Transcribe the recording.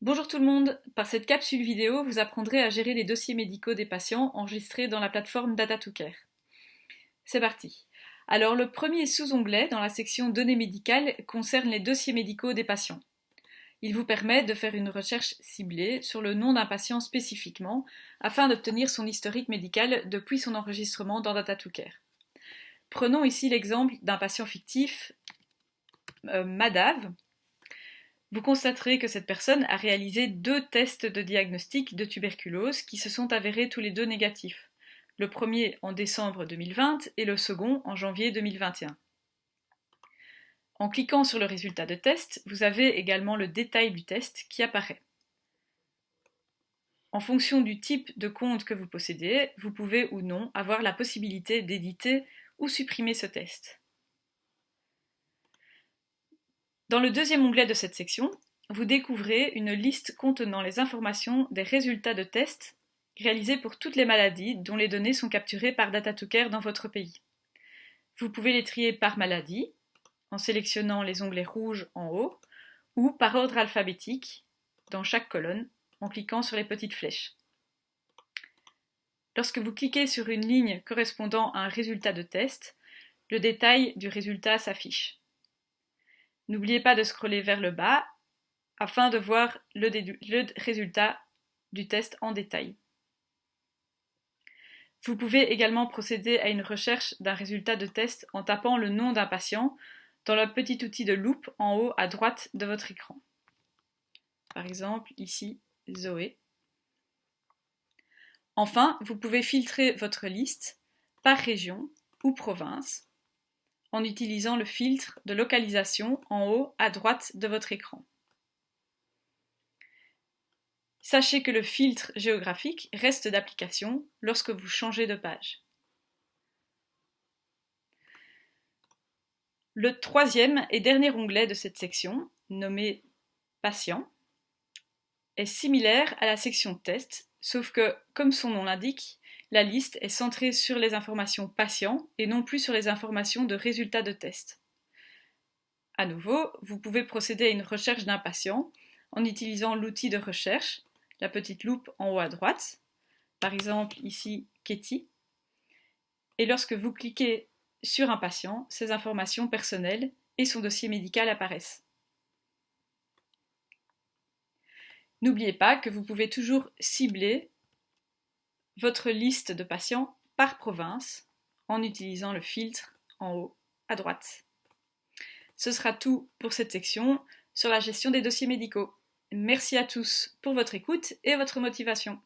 Bonjour tout le monde, par cette capsule vidéo, vous apprendrez à gérer les dossiers médicaux des patients enregistrés dans la plateforme Data2Care. C'est parti. Alors le premier sous-onglet dans la section Données médicales concerne les dossiers médicaux des patients. Il vous permet de faire une recherche ciblée sur le nom d'un patient spécifiquement afin d'obtenir son historique médical depuis son enregistrement dans Data2Care. Prenons ici l'exemple d'un patient fictif, Madav. Vous constaterez que cette personne a réalisé 2 tests de diagnostic de tuberculose qui se sont avérés tous les 2 négatifs. Le premier en décembre 2020 et le second en janvier 2021. En cliquant sur le résultat de test, vous avez également le détail du test qui apparaît. En fonction du type de compte que vous possédez, vous pouvez ou non avoir la possibilité d'éditer ou supprimer ce test. Dans le deuxième onglet de cette section, vous découvrez une liste contenant les informations des résultats de tests réalisés pour toutes les maladies dont les données sont capturées par Data2Care dans votre pays. Vous pouvez les trier par maladie, en sélectionnant les onglets rouges en haut, ou par ordre alphabétique, dans chaque colonne, en cliquant sur les petites flèches. Lorsque vous cliquez sur une ligne correspondant à un résultat de test, le détail du résultat s'affiche. N'oubliez pas de scroller vers le bas afin de voir le résultat du test en détail. Vous pouvez également procéder à une recherche d'un résultat de test en tapant le nom d'un patient dans le petit outil de loupe en haut à droite de votre écran. Par exemple, ici, Zoé. Enfin, vous pouvez filtrer votre liste par région ou province en utilisant le filtre de localisation en haut à droite de votre écran. Sachez que le filtre géographique reste d'application lorsque vous changez de page. Le troisième et dernier onglet de cette section, nommé Patient, est similaire à la section Test, sauf que, comme son nom l'indique, la liste est centrée sur les informations patients et non plus sur les informations de résultats de test. À nouveau, vous pouvez procéder à une recherche d'un patient en utilisant l'outil de recherche, la petite loupe en haut à droite, par exemple ici Katie, et lorsque vous cliquez sur un patient, ses informations personnelles et son dossier médical apparaissent. N'oubliez pas que vous pouvez toujours cibler votre liste de patients par province en utilisant le filtre en haut à droite. Ce sera tout pour cette section sur la gestion des dossiers médicaux. Merci à tous pour votre écoute et votre motivation.